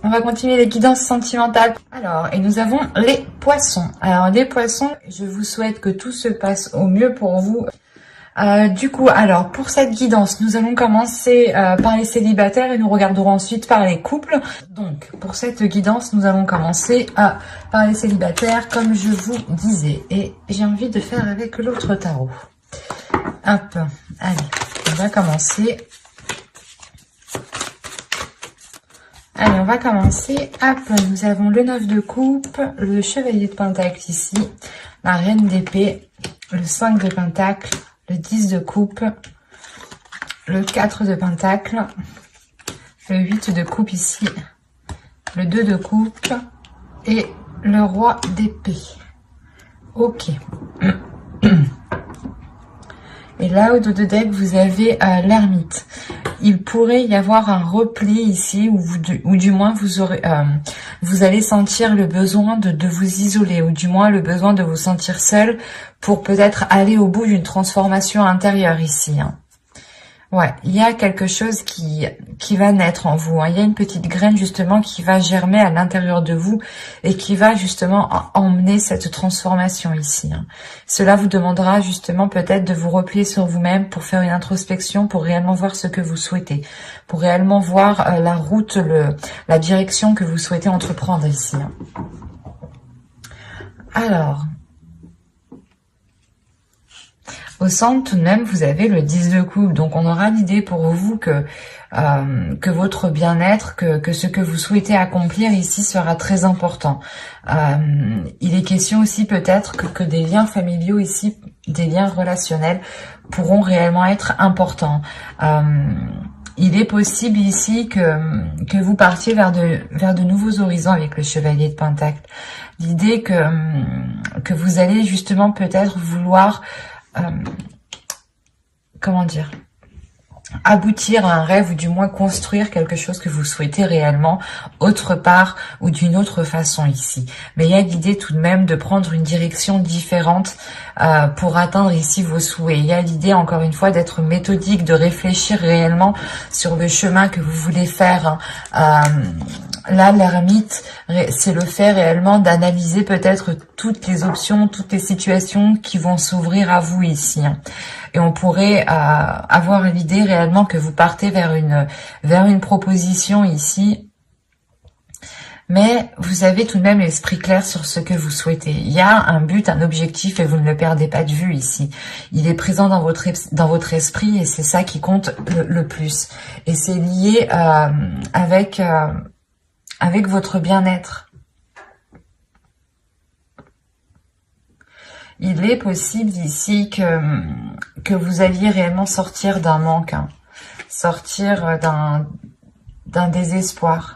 On va continuer les guidances sentimentales. Alors, et nous avons les poissons. Alors, les poissons, je vous souhaite que tout se passe au mieux pour vous. Du coup, alors, pour cette guidance, nous allons commencer par les célibataires et nous regarderons ensuite par les couples. Donc, pour cette guidance, nous allons commencer par les célibataires, comme je vous disais. Et j'ai envie de faire avec l'autre tarot. Hop, allez, on va commencer. Allez, on va commencer. Hop, nous avons le 9 de coupe, le chevalier de pentacle ici, la reine d'épée, le 5 de pentacle, le 10 de coupe, le 4 de pentacle, le 8 de coupe ici, le 2 de coupe et le roi d'épée. Ok. Et là, au dos de deck, vous avez l'ermite. Il pourrait y avoir un repli ici, ou du moins vous allez sentir le besoin de vous isoler, ou du moins le besoin de vous sentir seul pour peut-être aller au bout d'une transformation intérieure ici. Hein. Ouais, il y a quelque chose qui va naître en vous. Hein. Il y a une petite graine justement qui va germer à l'intérieur de vous et qui va justement emmener cette transformation ici. Hein. Cela vous demandera justement peut-être de vous replier sur vous-même pour faire une introspection, pour réellement voir ce que vous souhaitez, pour réellement voir la route, la direction que vous souhaitez entreprendre ici. Hein. Alors... au centre, tout de même, vous avez le 10 de coupe. Donc, on aura l'idée pour vous que votre bien-être, que ce que vous souhaitez accomplir ici sera très important. Il est question aussi peut-être que des liens familiaux ici, des liens relationnels pourront réellement être importants. Il est possible ici que vous partiez vers de nouveaux horizons avec le chevalier de pentacle. L'idée que vous allez justement peut-être vouloir... comment dire, aboutir à un rêve ou du moins construire quelque chose que vous souhaitez réellement autre part ou d'une autre façon ici. Mais il y a l'idée tout de même de prendre une direction différente pour atteindre ici vos souhaits. Il y a l'idée encore une fois d'être méthodique, de réfléchir réellement sur le chemin que vous voulez faire. Là, l'ermite, c'est le fait réellement d'analyser peut-être toutes les options, toutes les situations qui vont s'ouvrir à vous ici. Et on pourrait avoir l'idée réellement que vous partez vers une proposition ici. Mais vous avez tout de même l'esprit clair sur ce que vous souhaitez. Il y a un but, un objectif et vous ne le perdez pas de vue ici. Il est présent dans votre esprit et c'est ça qui compte le plus. Et c'est lié avec votre bien-être. Il est possible ici que vous alliez réellement sortir d'un manque, hein, sortir d'un désespoir.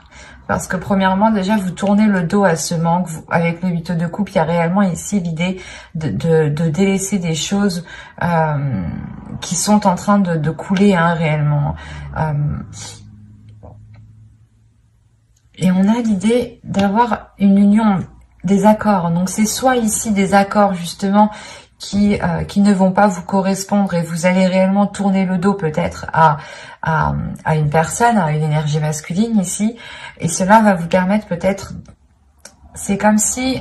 Parce que premièrement, déjà, vous tournez le dos à ce manque. Avec le 8 de coupe, il y a réellement ici l'idée de délaisser des choses qui sont en train de couler hein, réellement. Et on a l'idée d'avoir une union, des accords. Donc c'est soit ici des accords justement qui ne vont pas vous correspondre et vous allez réellement tourner le dos peut-être à une personne, à une énergie masculine ici. Et cela va vous permettre peut-être, c'est comme si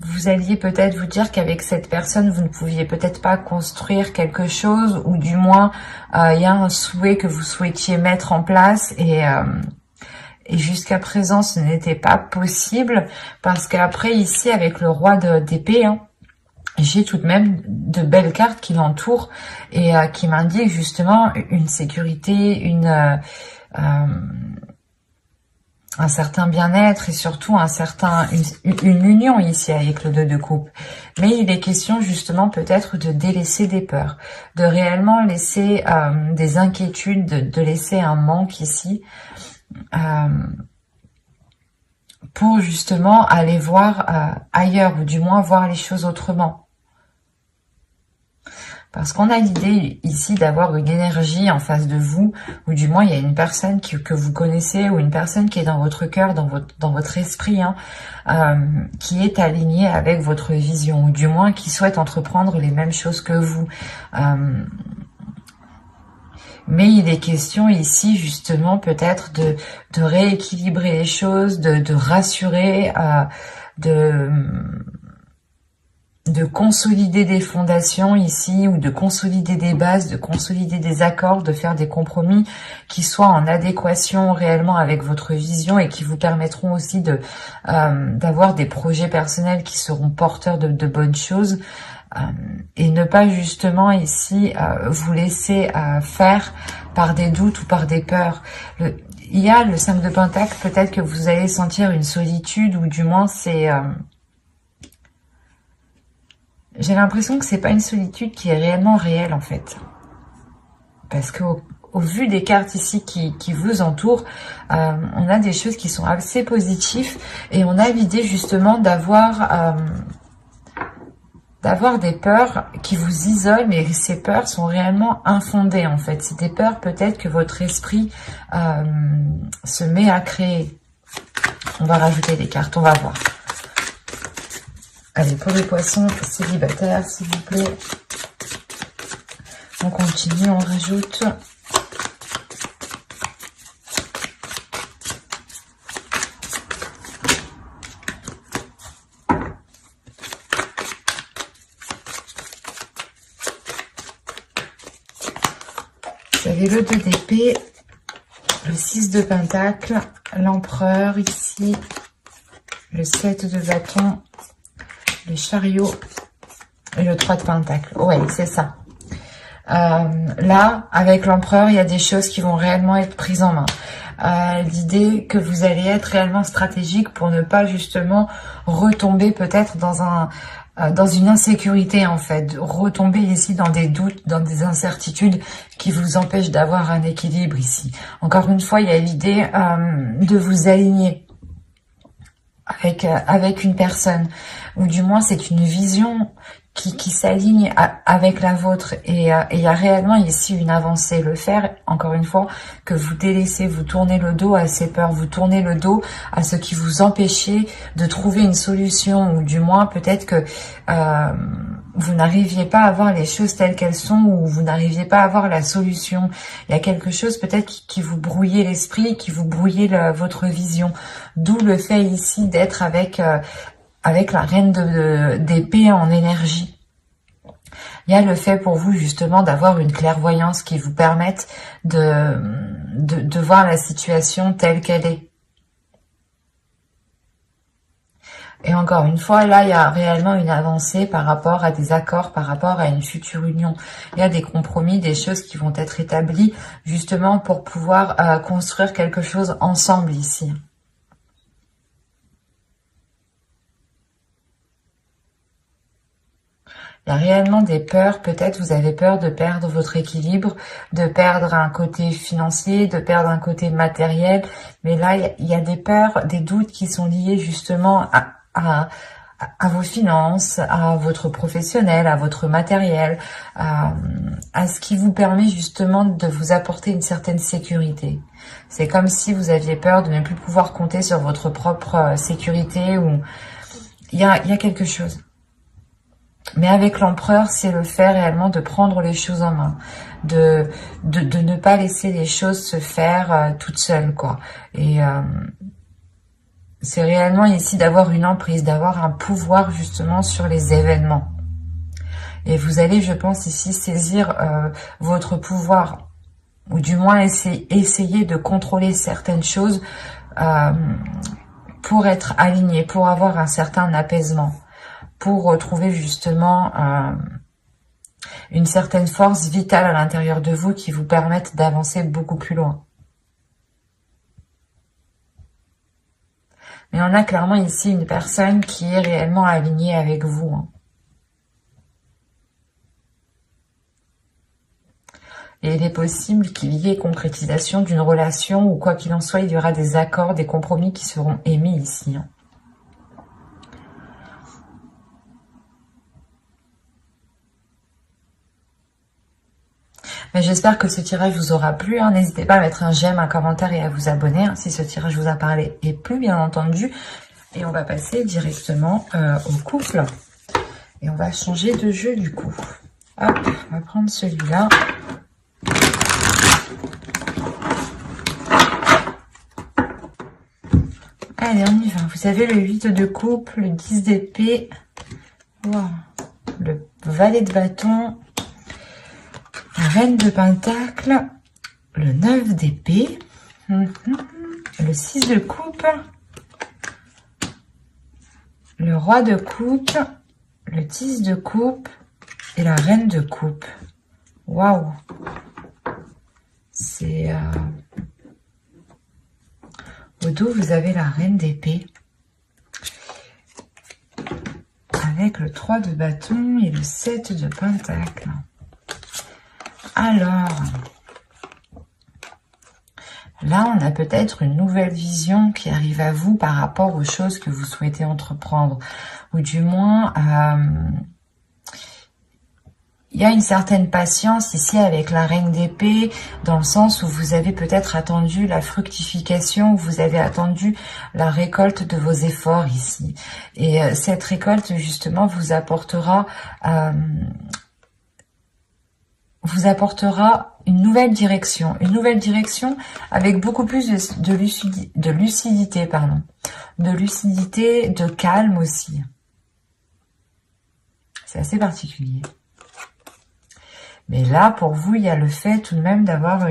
vous alliez peut-être vous dire qu'avec cette personne, vous ne pouviez peut-être pas construire quelque chose, ou du moins, il y a un souhait que vous souhaitiez mettre en place, et jusqu'à présent, ce n'était pas possible, parce qu'après, ici, avec le roi d'épée, hein, j'ai tout de même de belles cartes qui l'entourent, et qui m'indiquent justement une sécurité, un certain bien-être et surtout une union ici avec le 2 de coupe. Mais il est question justement peut-être de délaisser des peurs, de réellement laisser des inquiétudes, de laisser un manque ici pour justement aller voir ailleurs ou du moins voir les choses autrement. Parce qu'on a l'idée ici d'avoir une énergie en face de vous, ou du moins il y a une personne que vous connaissez, ou une personne qui est dans votre cœur, dans votre esprit, hein, qui est alignée avec votre vision, ou du moins qui souhaite entreprendre les mêmes choses que vous. Mais il est question ici justement peut-être de rééquilibrer les choses, de rassurer, de consolider des fondations ici, ou de consolider des bases, de consolider des accords, de faire des compromis qui soient en adéquation réellement avec votre vision et qui vous permettront aussi d'avoir des projets personnels qui seront porteurs de bonnes choses, et ne pas justement ici vous laisser faire par des doutes ou par des peurs. Il y a le 5 de Pentacle, peut-être que vous allez sentir une solitude, ou du moins c'est... j'ai l'impression que c'est pas une solitude qui est réellement réelle en fait. Parce qu'au vu des cartes ici qui vous entourent, on a des choses qui sont assez positives, et on a l'idée justement d'avoir des peurs qui vous isolent, mais ces peurs sont réellement infondées en fait. C'est des peurs peut-être que votre esprit se met à créer. On va rajouter des cartes, on va voir. Allez, pour les poissons célibataires, s'il vous plaît. On continue, on rajoute. Vous avez le 2 d'épée, le 6 de Pentacle, l'empereur ici, le 7 de bâton, le chariot et le 3 de Pentacle. Ouais, c'est ça. Là, avec l'empereur, il y a des choses qui vont réellement être prises en main. L'idée que vous allez être réellement stratégique pour ne pas justement retomber peut-être dans une insécurité en fait, retomber ici dans des doutes, dans des incertitudes qui vous empêchent d'avoir un équilibre ici. Encore une fois, il y a l'idée de vous aligner avec une personne, ou du moins c'est une vision qui s'aligne avec la vôtre, et il y a réellement ici une avancée. Le faire, encore une fois, que vous délaissez, vous tournez le dos à ces peurs, vous tournez le dos à ce qui vous empêchait de trouver une solution, ou du moins peut-être que vous n'arriviez pas à voir les choses telles qu'elles sont, ou vous n'arriviez pas à voir la solution. Il y a quelque chose peut-être qui vous brouillait l'esprit, qui vous brouillait votre vision. D'où le fait ici d'être avec la reine d'épée en énergie. Il y a le fait pour vous justement d'avoir une clairvoyance qui vous permette de voir la situation telle qu'elle est. Et encore une fois, là, il y a réellement une avancée par rapport à des accords, par rapport à une future union. Il y a des compromis, des choses qui vont être établies justement pour pouvoir construire quelque chose ensemble ici. Il y a réellement des peurs, peut-être vous avez peur de perdre votre équilibre, de perdre un côté financier, de perdre un côté matériel. Mais là, il y a des peurs, des doutes qui sont liés justement à vos finances, à votre professionnel, à votre matériel, à ce qui vous permet justement de vous apporter une certaine sécurité. C'est comme si vous aviez peur de ne plus pouvoir compter sur votre propre sécurité, ou il y a quelque chose. Mais avec l'empereur, c'est le fait réellement de prendre les choses en main, de ne pas laisser les choses se faire toutes seules, quoi. Et c'est réellement ici d'avoir une emprise, d'avoir un pouvoir justement sur les événements. Et vous allez, je pense, ici saisir votre pouvoir, ou du moins essayer de contrôler certaines choses pour être aligné, pour avoir un certain apaisement, pour retrouver justement une certaine force vitale à l'intérieur de vous qui vous permette d'avancer beaucoup plus loin. Mais on a clairement ici une personne qui est réellement alignée avec vous. Hein. Et il est possible qu'il y ait concrétisation d'une relation, ou quoi qu'il en soit, il y aura des accords, des compromis qui seront émis ici. Hein. Mais j'espère que ce tirage vous aura plu. Hein. N'hésitez pas à mettre un j'aime, un commentaire et à vous abonner hein, si ce tirage vous a parlé et plu, bien entendu. Et on va passer directement au couple. Et on va changer de jeu du coup. Hop, on va prendre celui-là. Allez, on y va. Vous avez le 8 de coupe, le 10 d'épée, wow. Le valet de bâton, la reine de pentacle, le 9 d'épée, le 6 de coupe, le roi de coupe, le 10 de coupe et la reine de coupe. Waouh! C'est... Au dos, vous avez la reine d'épée. Avec le 3 de bâton et le 7 de pentacle. Alors, là, on a peut-être une nouvelle vision qui arrive à vous par rapport aux choses que vous souhaitez entreprendre. Ou du moins, il y a une certaine patience ici avec la reine d'épée, dans le sens où vous avez peut-être attendu la fructification, où vous avez attendu la récolte de vos efforts ici. Et cette récolte, justement, vous apportera une nouvelle direction avec beaucoup plus de lucidité, de calme aussi. C'est assez particulier. Mais là, pour vous, il y a le fait tout de même d'avoir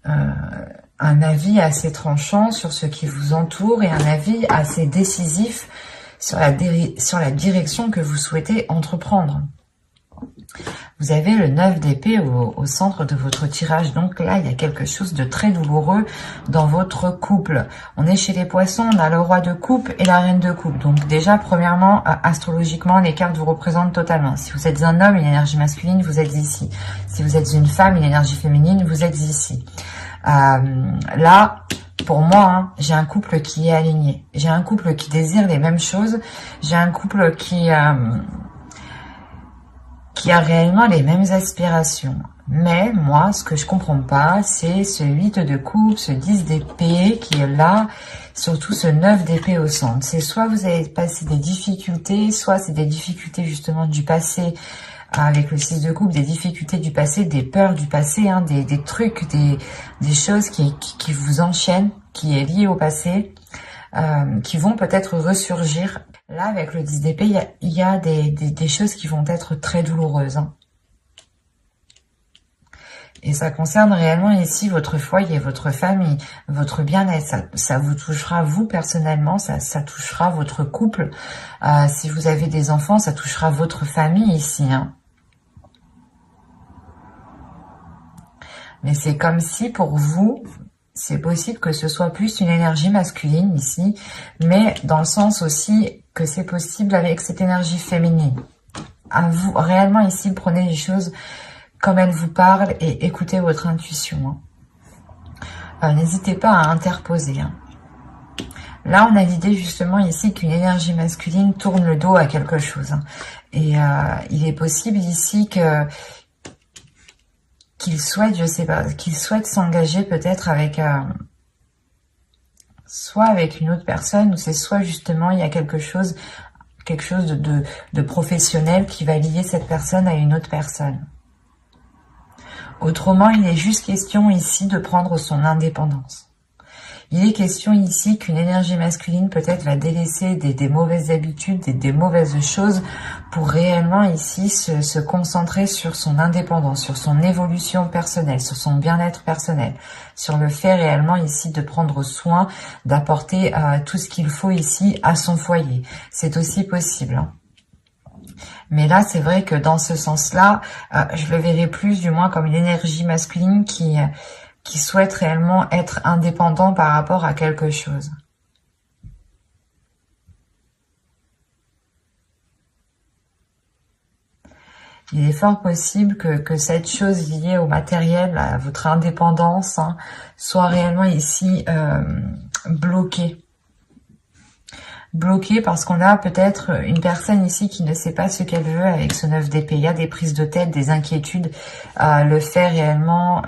un avis assez tranchant sur ce qui vous entoure et un avis assez décisif sur la direction que vous souhaitez entreprendre. Vous avez le 9 d'épée au centre de votre tirage. Donc là, il y a quelque chose de très douloureux dans votre couple. On est chez les poissons, on a le roi de coupe et la reine de coupe. Donc déjà, premièrement, astrologiquement, les cartes vous représentent totalement. Si vous êtes un homme, une énergie masculine, vous êtes ici. Si vous êtes une femme, une énergie féminine, vous êtes ici. Là, pour moi, j'ai un couple qui est aligné. J'ai un couple qui désire les mêmes choses. J'ai un couple qui a réellement les mêmes aspirations. Mais moi, ce que je comprends pas, c'est ce 8 de coupe, ce 10 d'épée qui est là, surtout ce 9 d'épée au centre. C'est soit vous avez passé des difficultés, soit c'est des difficultés justement du passé, avec le 6 de coupe, des difficultés du passé, des peurs du passé, des trucs, des choses qui vous enchaînent, qui est lié au passé, qui vont peut-être ressurgir. Là, avec le 10 d'épée, il y a des choses qui vont être très douloureuses. Et ça concerne réellement ici votre foyer, votre famille, votre bien-être. Ça vous touchera vous personnellement, ça touchera votre couple. Si vous avez des enfants, ça touchera votre famille ici. Mais c'est comme si pour vous... C'est possible que ce soit plus une énergie masculine ici, mais dans le sens aussi que c'est possible avec cette énergie féminine. À vous, réellement ici, prenez les choses comme elles vous parlent et écoutez votre intuition. N'hésitez pas à interposer. Là, on a l'idée justement ici qu'une énergie masculine tourne le dos à quelque chose. Et il est possible ici que... qu'il souhaite, je sais pas, qu'il souhaite s'engager peut-être avec soit avec une autre personne, ou c'est soit justement il y a quelque chose de professionnel qui va lier cette personne à une autre personne. Autrement, il est juste question ici de prendre son indépendance. Il est question ici qu'une énergie masculine peut-être va délaisser des mauvaises habitudes, des mauvaises choses pour réellement ici se concentrer sur son indépendance, sur son évolution personnelle, sur son bien-être personnel, sur le fait réellement ici de prendre soin, d'apporter tout ce qu'il faut ici à son foyer. C'est aussi possible. Mais là, c'est vrai que dans ce sens-là, je le verrai plus du moins comme une énergie masculine qui souhaite réellement être indépendant par rapport à quelque chose. Il est fort possible que cette chose liée au matériel, à votre indépendance, soit réellement ici bloquée. Bloquée parce qu'on a peut-être une personne ici qui ne sait pas ce qu'elle veut avec ce 9 d'épée. Il y a des prises de tête, des inquiétudes, le fait réellement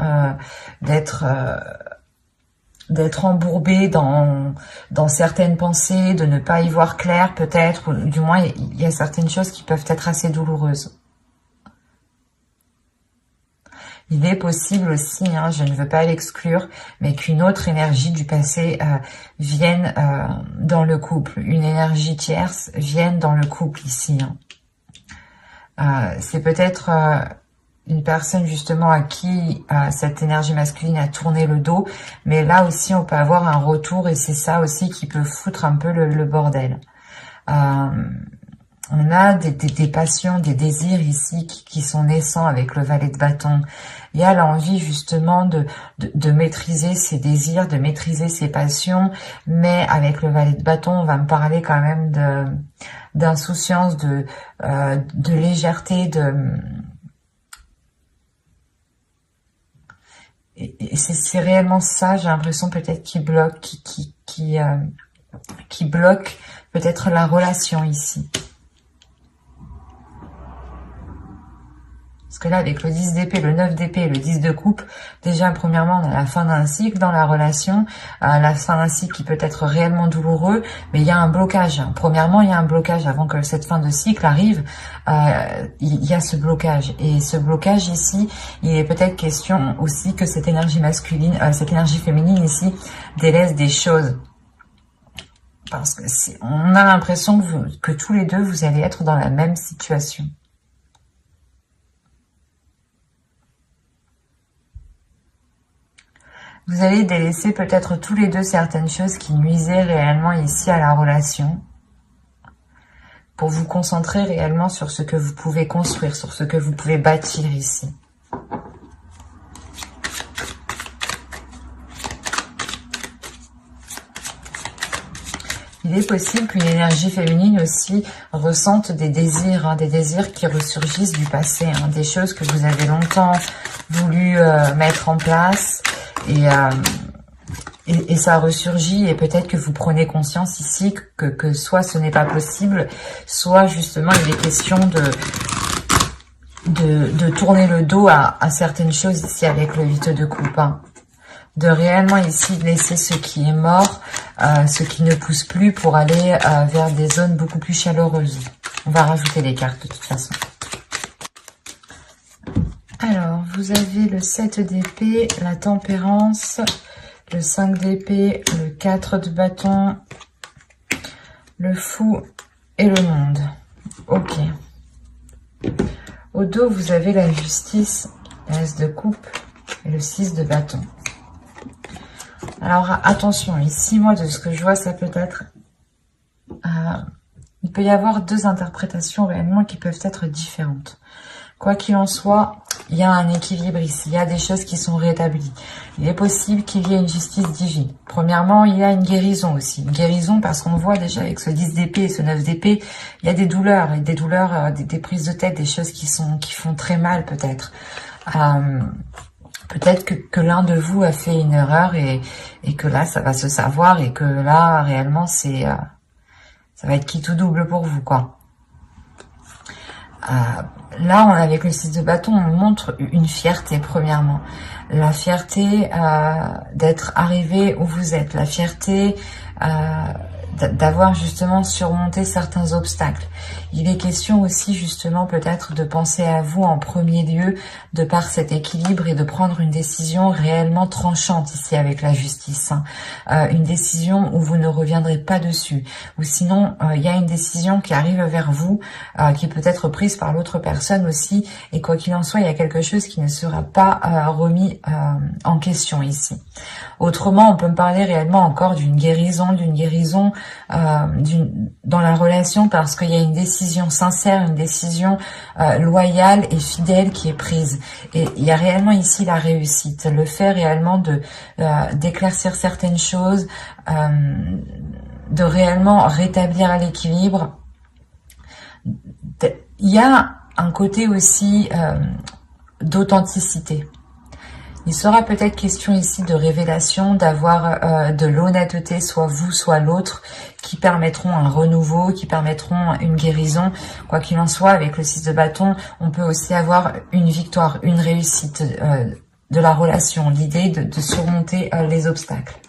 d'être embourbé dans certaines pensées, de ne pas y voir clair peut-être, ou du moins il y a certaines choses qui peuvent être assez douloureuses. Il est possible aussi, hein, je ne veux pas l'exclure, mais qu'une autre énergie du passé vienne dans le couple. Une énergie tierce vienne dans le couple ici. Hein. C'est peut-être une personne justement à qui cette énergie masculine a tourné le dos, mais là aussi on peut avoir un retour et c'est ça aussi qui peut foutre un peu le bordel. On a des passions, des désirs ici qui sont naissants avec le valet de bâton. Il y a l'envie justement de maîtriser ses désirs, de maîtriser ses passions, mais avec le valet de bâton, on va me parler quand même d'insouciance, de légèreté, et c'est réellement ça, j'ai l'impression peut-être qui bloque, qui bloque peut-être la relation ici. Parce que là, avec le 10 d'épée, le 9 d'épée et le 10 de coupe, déjà, premièrement, on a la fin d'un cycle dans la relation, la fin d'un cycle qui peut être réellement douloureux, mais il y a un blocage. Premièrement, il y a un blocage avant que cette fin de cycle arrive, il y a ce blocage. Et ce blocage ici, il est peut-être question aussi que cette énergie masculine, cette énergie féminine ici, délaisse des choses. Parce que on a l'impression que tous les deux, vous allez être dans la même situation. Vous allez délaisser peut-être tous les deux certaines choses qui nuisaient réellement ici à la relation pour vous concentrer réellement sur ce que vous pouvez construire, sur ce que vous pouvez bâtir ici. Il est possible qu'une énergie féminine aussi ressente des désirs, hein, des désirs qui ressurgissent du passé, hein, des choses que vous avez longtemps voulu mettre en place. Et ça ressurgit et peut-être que vous prenez conscience ici que soit ce n'est pas possible, soit justement il est question de tourner le dos à certaines choses ici avec le 8 de coupe. Hein. De réellement ici laisser ce qui est mort, ce qui ne pousse plus pour aller vers des zones beaucoup plus chaleureuses. On va rajouter les cartes de toute façon. Alors, vous avez le 7 d'épée, la tempérance, le 5 d'épée, le 4 de bâton, le fou et le monde. Ok. Au dos, vous avez la justice, la S de coupe et le 6 de bâton. Alors, attention, ici, moi, de ce que je vois, ça peut être... il peut y avoir deux interprétations réellement qui peuvent être différentes. Quoi qu'il en soit, il y a un équilibre ici, il y a des choses qui sont rétablies. Il est possible qu'il y ait une justice divine. Premièrement, il y a une guérison aussi. Une guérison parce qu'on voit déjà avec ce 10 d'épée et ce 9 d'épée, il y a des douleurs, des prises de tête, des choses qui font très mal peut-être. Peut-être que l'un de vous a fait une erreur et que là, ça va se savoir et que là, réellement, ça va être quitte ou double pour vous, quoi. Là, avec le 6 de bâton, on montre une fierté, premièrement. La fierté d'être arrivé où vous êtes. La fierté d'avoir justement surmonté certains obstacles. Il est question aussi justement peut-être de penser à vous en premier lieu de par cet équilibre et de prendre une décision réellement tranchante ici avec la justice. Hein. Une décision où vous ne reviendrez pas dessus. Ou sinon, il y a une décision qui arrive vers vous, qui peut être prise par l'autre personne aussi. Et quoi qu'il en soit, il y a quelque chose qui ne sera pas remis en question ici. Autrement, on peut me parler réellement encore d'une guérison dans la relation parce qu'il y a une décision sincère, une décision loyale et fidèle qui est prise. Et il y a réellement ici la réussite, le fait réellement d'éclaircir certaines choses, de réellement rétablir l'équilibre. Il y a un côté aussi d'authenticité. Il sera peut-être question ici de révélation, d'avoir de l'honnêteté, soit vous, soit l'autre, qui permettront un renouveau, qui permettront une guérison. Quoi qu'il en soit, avec le 6 de bâton, on peut aussi avoir une victoire, une réussite de la relation, l'idée de surmonter les obstacles.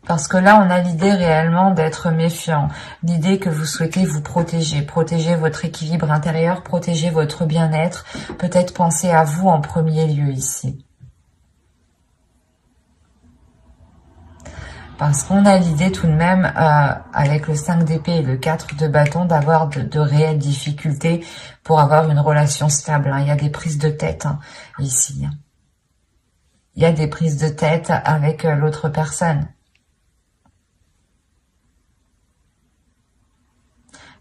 Parce que là, on a l'idée réellement d'être méfiant. L'idée que vous souhaitez vous protéger. Protéger votre équilibre intérieur, protéger votre bien-être. Peut-être penser à vous en premier lieu ici. Parce qu'on a l'idée tout de même, avec le 5 d'épée et le 4 de bâton, d'avoir de réelles difficultés pour avoir une relation stable. Il y a des prises de tête ici. Il y a des prises de tête avec l'autre personne.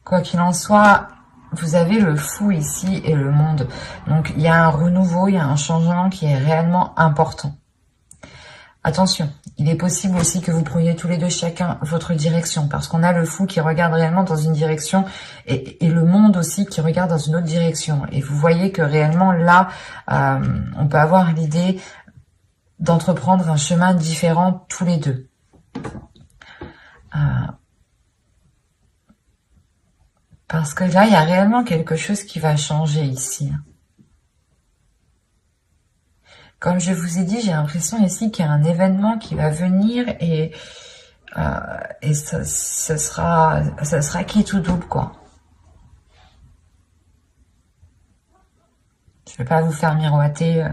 Quoi qu'il en soit, vous avez le fou ici et le monde. Donc, il y a un renouveau, il y a un changement qui est réellement important. Attention, il est possible aussi que vous preniez tous les deux chacun votre direction, parce qu'on a le fou qui regarde réellement dans une direction et le monde aussi qui regarde dans une autre direction. Et vous voyez que réellement là, on peut avoir l'idée d'entreprendre un chemin différent tous les deux. Parce que là, il y a réellement quelque chose qui va changer ici. Comme je vous ai dit, j'ai l'impression ici qu'il y a un événement qui va venir et ça sera quitte ou double, quoi. Je vais pas vous faire miroiter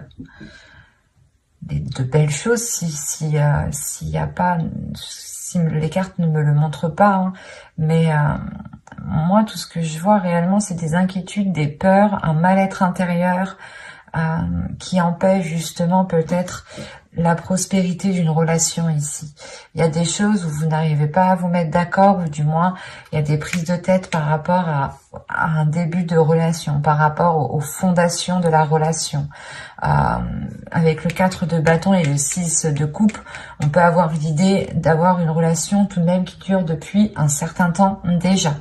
de belles choses s'il y a pas, si les cartes ne me le montrent pas, mais moi, tout ce que je vois réellement, c'est des inquiétudes, des peurs, un mal-être intérieur qui empêche justement peut-être la prospérité d'une relation ici. Il y a des choses où vous n'arrivez pas à vous mettre d'accord, ou du moins, il y a des prises de tête par rapport à un début de relation, par rapport aux fondations de la relation. Avec le 4 de bâton et le 6 de coupe, on peut avoir l'idée d'avoir une relation tout de même qui dure depuis un certain temps déjà.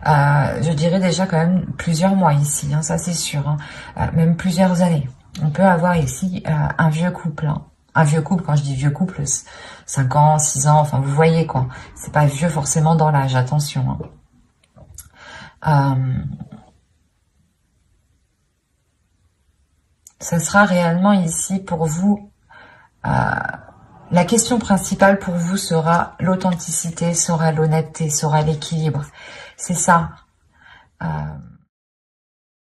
Je dirais déjà quand même plusieurs mois ici, ça c'est sûr, même plusieurs années. On peut avoir ici un vieux couple. Un vieux couple, quand je dis vieux couple, 5 ans, 6 ans, enfin vous voyez quoi. C'est pas vieux forcément dans l'âge, attention. Ça sera réellement ici pour vous, la question principale pour vous sera l'authenticité, sera l'honnêteté, sera l'équilibre. C'est ça.